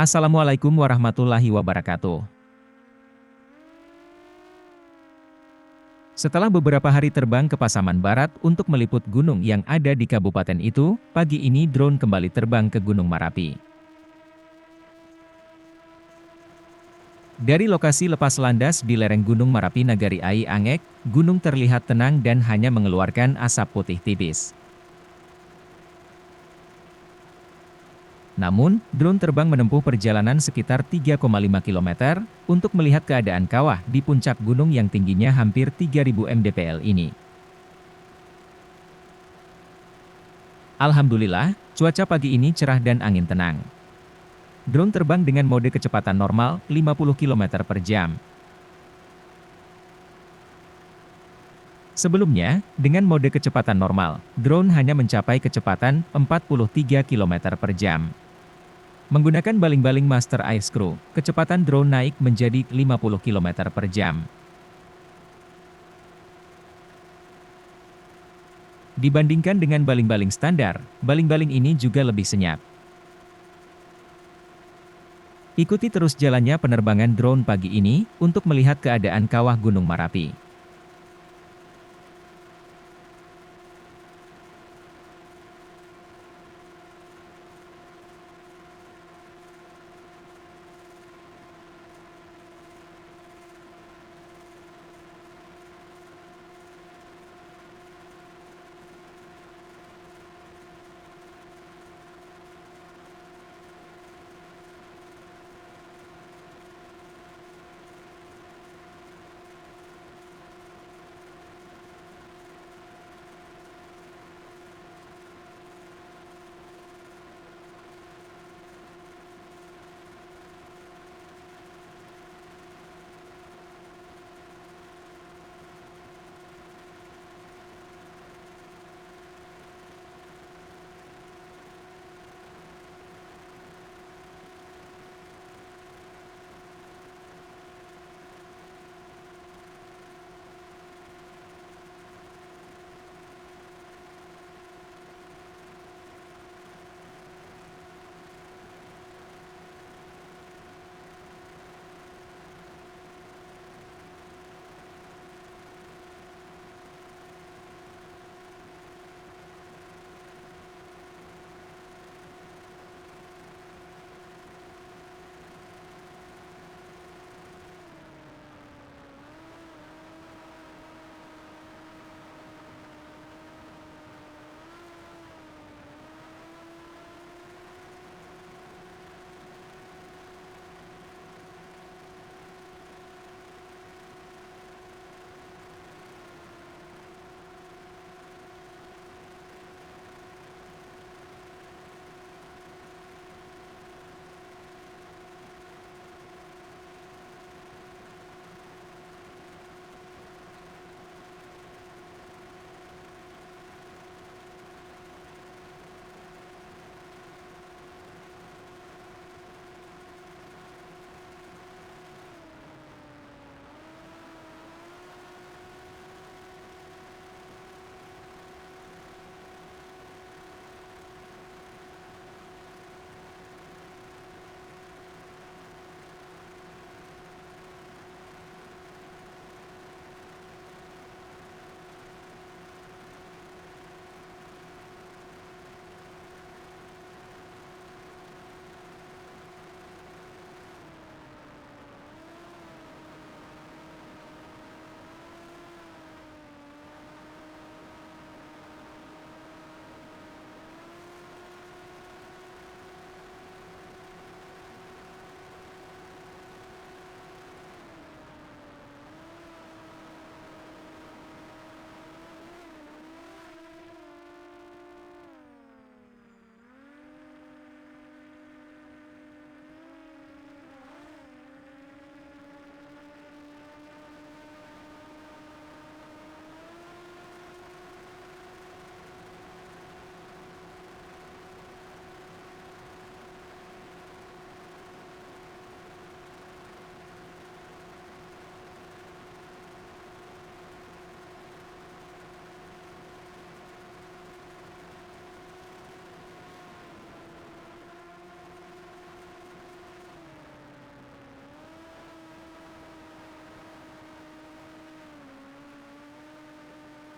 Assalamualaikum warahmatullahi wabarakatuh. Setelah beberapa hari terbang ke Pasaman Barat untuk meliput gunung yang ada di kabupaten itu, pagi ini drone kembali terbang ke Gunung Merapi. Dari lokasi lepas landas di lereng Gunung Merapi Nagari Ai Angek, gunung terlihat tenang dan hanya mengeluarkan asap putih tipis. Namun, drone terbang menempuh perjalanan sekitar 3,5 km untuk melihat keadaan kawah di puncak gunung yang tingginya hampir 3000 mdpl ini. Alhamdulillah, cuaca pagi ini cerah dan angin tenang. Drone terbang dengan mode kecepatan normal, 50 km per jam. Sebelumnya, dengan mode kecepatan normal, drone hanya mencapai kecepatan 43 km per jam. Menggunakan baling-baling Master Ice Crew, kecepatan drone naik menjadi 50 km per jam. Dibandingkan dengan baling-baling standar, baling-baling ini juga lebih senyap. Ikuti terus jalannya penerbangan drone pagi ini untuk melihat keadaan kawah Gunung Merapi.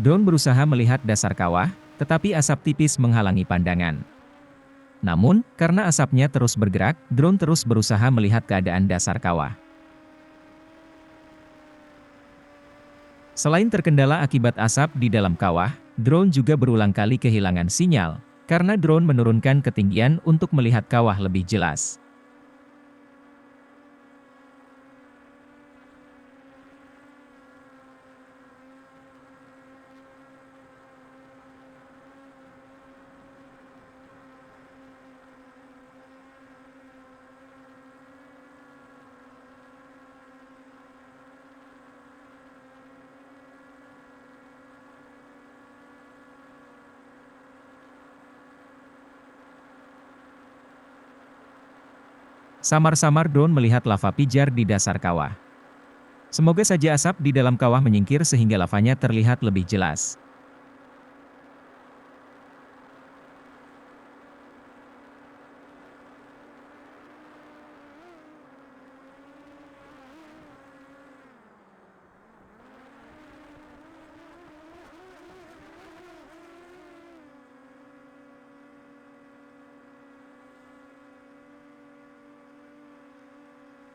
Drone berusaha melihat dasar kawah, tetapi asap tipis menghalangi pandangan. Namun, karena asapnya terus bergerak, drone terus berusaha melihat keadaan dasar kawah. Selain terkendala akibat asap di dalam kawah, drone juga berulang kali kehilangan sinyal, karena drone menurunkan ketinggian untuk melihat kawah lebih jelas. Samar-samar drone melihat lava pijar di dasar kawah. Semoga saja asap di dalam kawah menyingkir sehingga lavanya terlihat lebih jelas.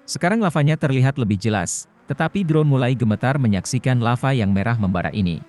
Sekarang lavanya terlihat lebih jelas, tetapi drone mulai gemetar menyaksikan lava yang merah membara ini.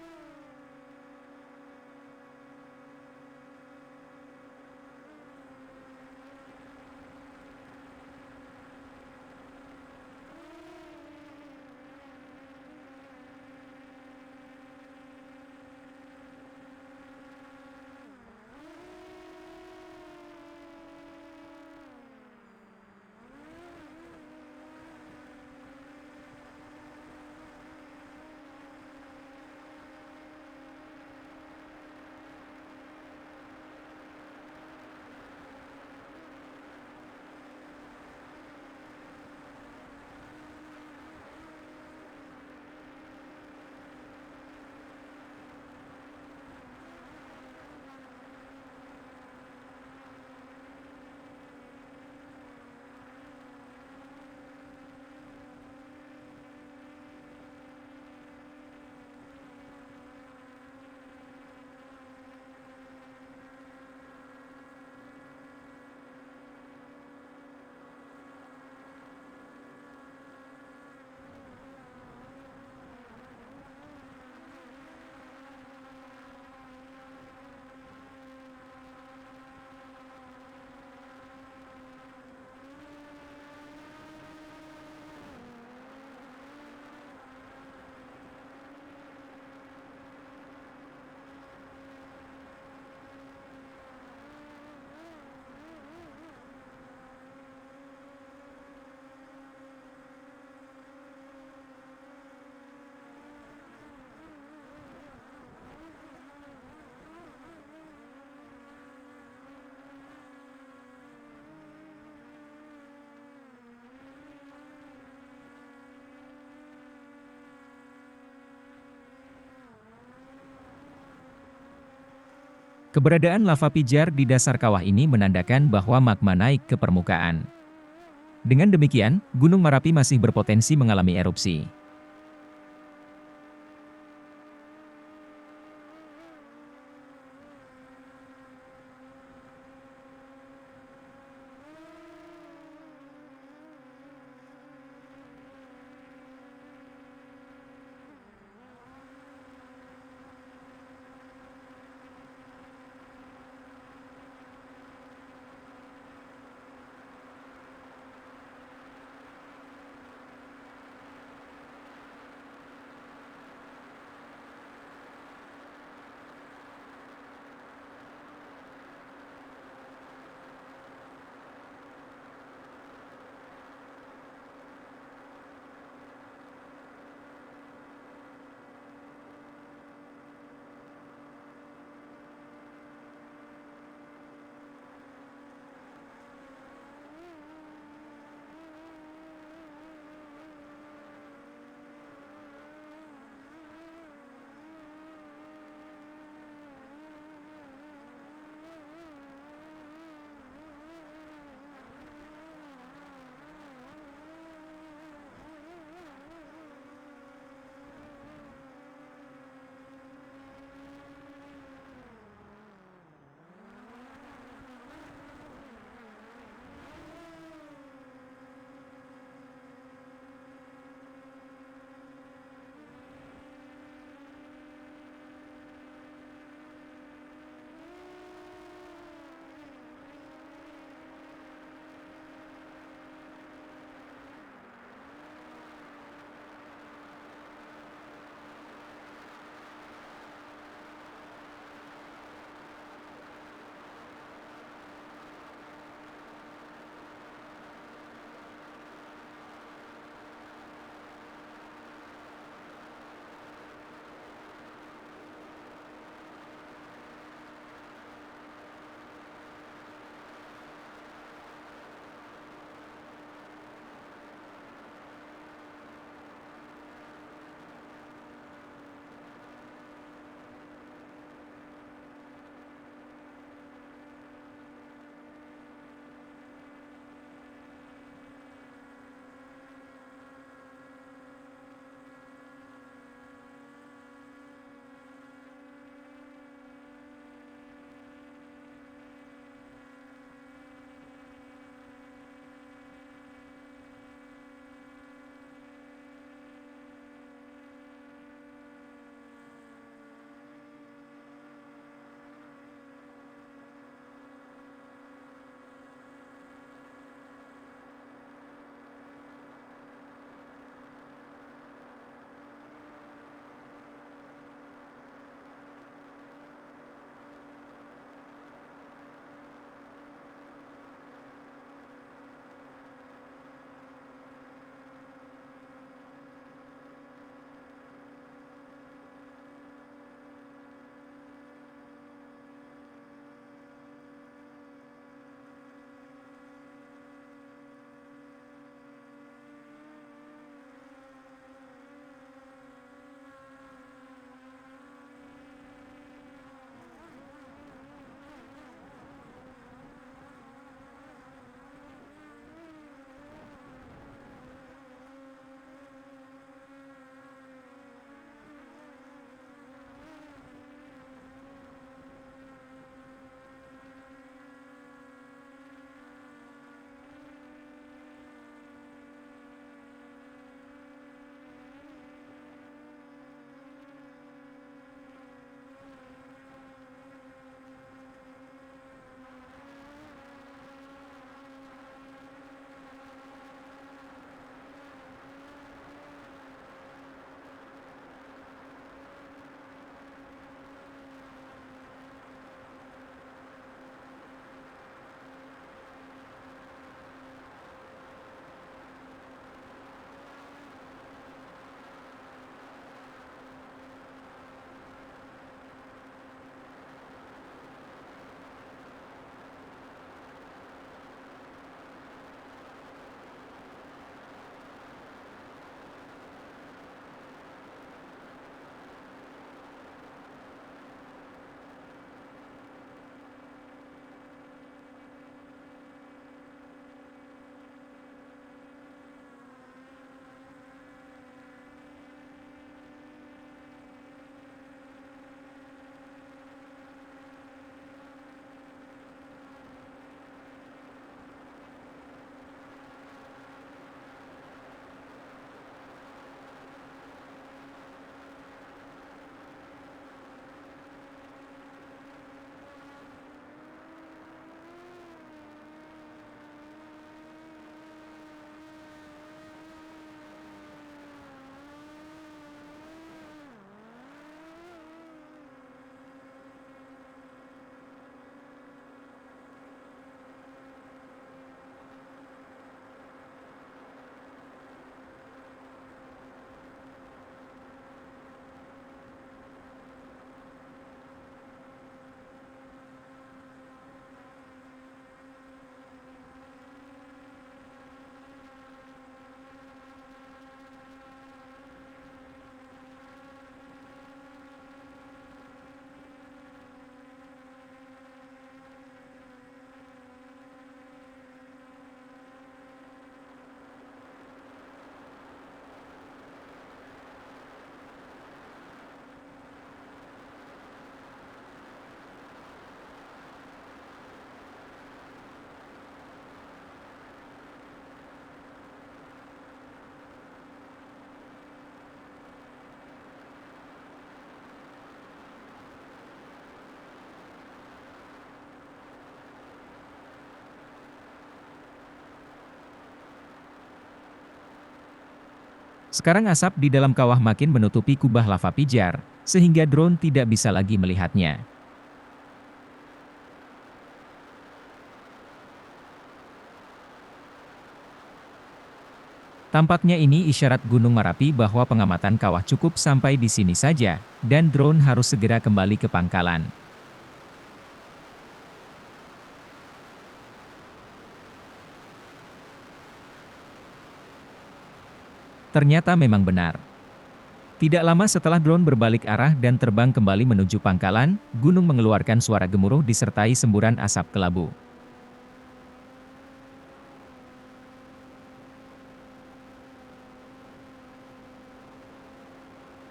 Keberadaan lava pijar di dasar kawah ini menandakan bahwa magma naik ke permukaan. Dengan demikian, Gunung Merapi masih berpotensi mengalami erupsi. Sekarang asap di dalam kawah makin menutupi kubah lava pijar, sehingga drone tidak bisa lagi melihatnya. Tampaknya ini isyarat Gunung Merapi bahwa pengamatan kawah cukup sampai di sini saja, dan drone harus segera kembali ke pangkalan. Ternyata memang benar. Tidak lama setelah drone berbalik arah dan terbang kembali menuju pangkalan, gunung mengeluarkan suara gemuruh disertai semburan asap kelabu.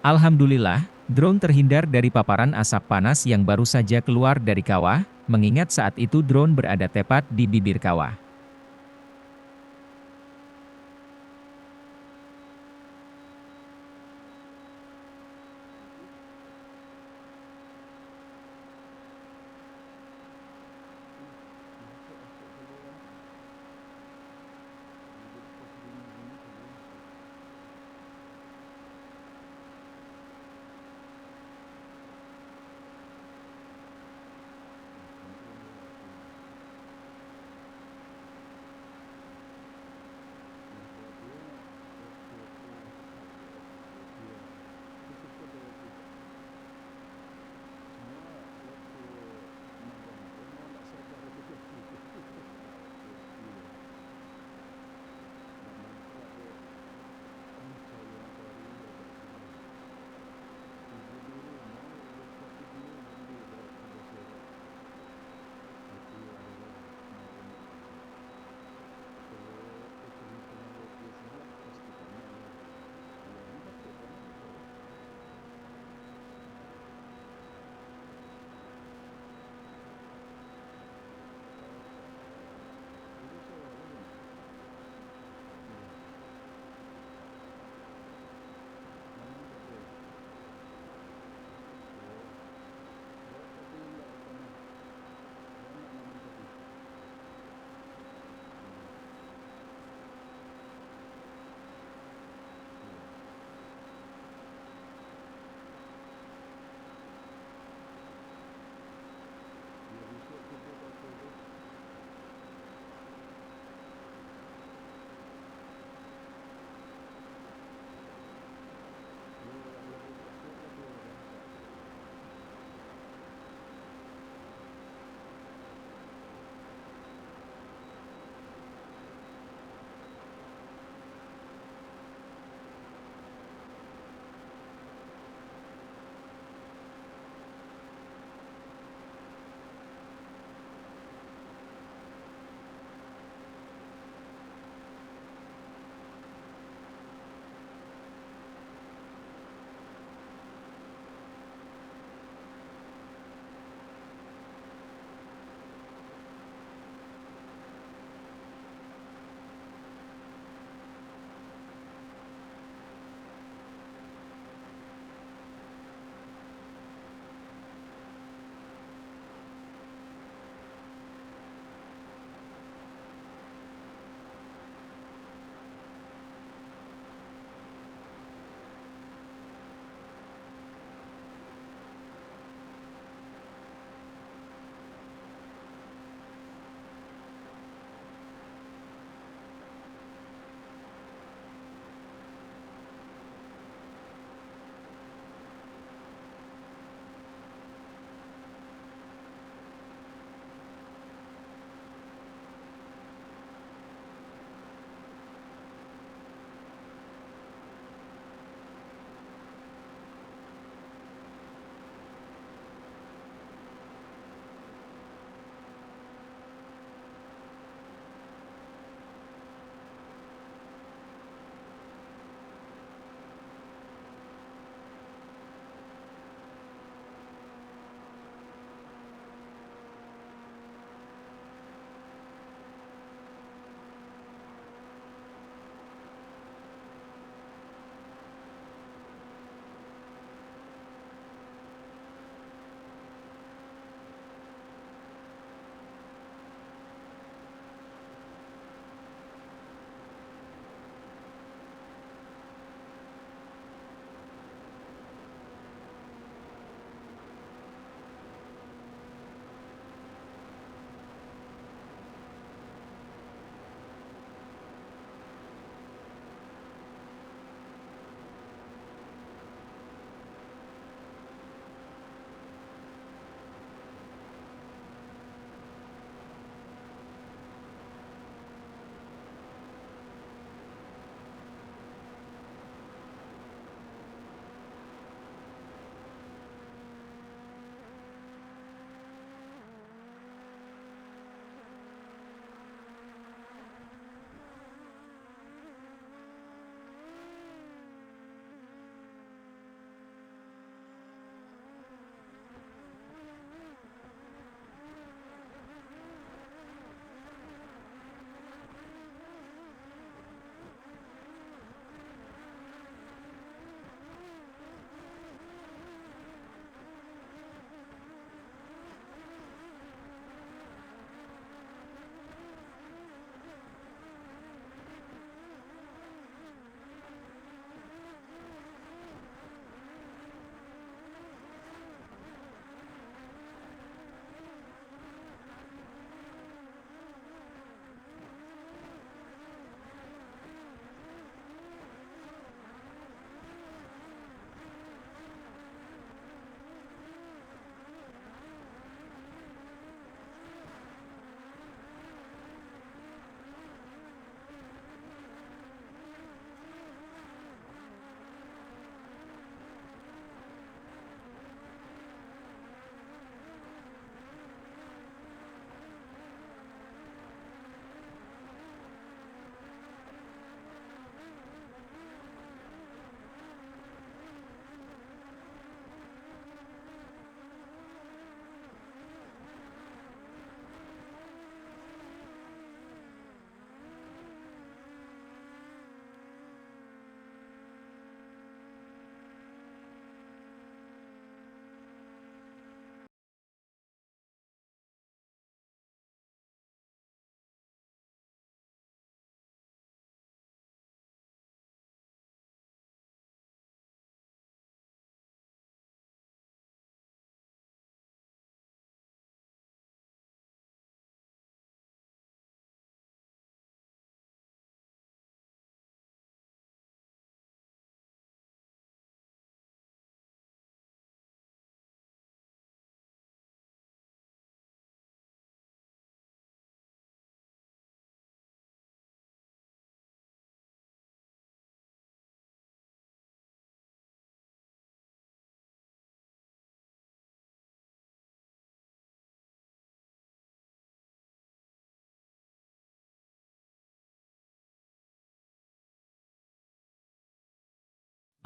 Alhamdulillah, drone terhindar dari paparan asap panas yang baru saja keluar dari kawah, mengingat saat itu drone berada tepat di bibir kawah.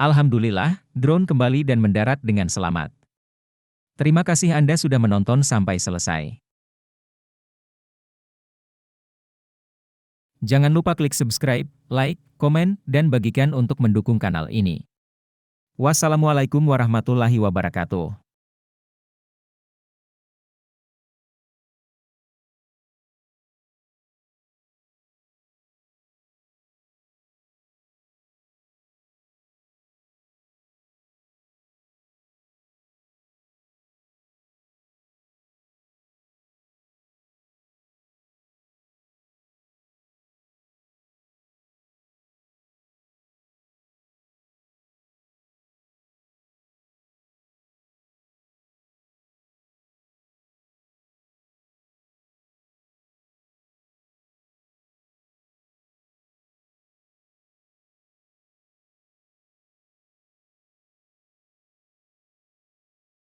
Alhamdulillah, drone kembali dan mendarat dengan selamat. Terima kasih Anda sudah menonton sampai selesai. Jangan lupa klik subscribe, like, komen, dan bagikan untuk mendukung kanal ini. Wassalamualaikum warahmatullahi wabarakatuh.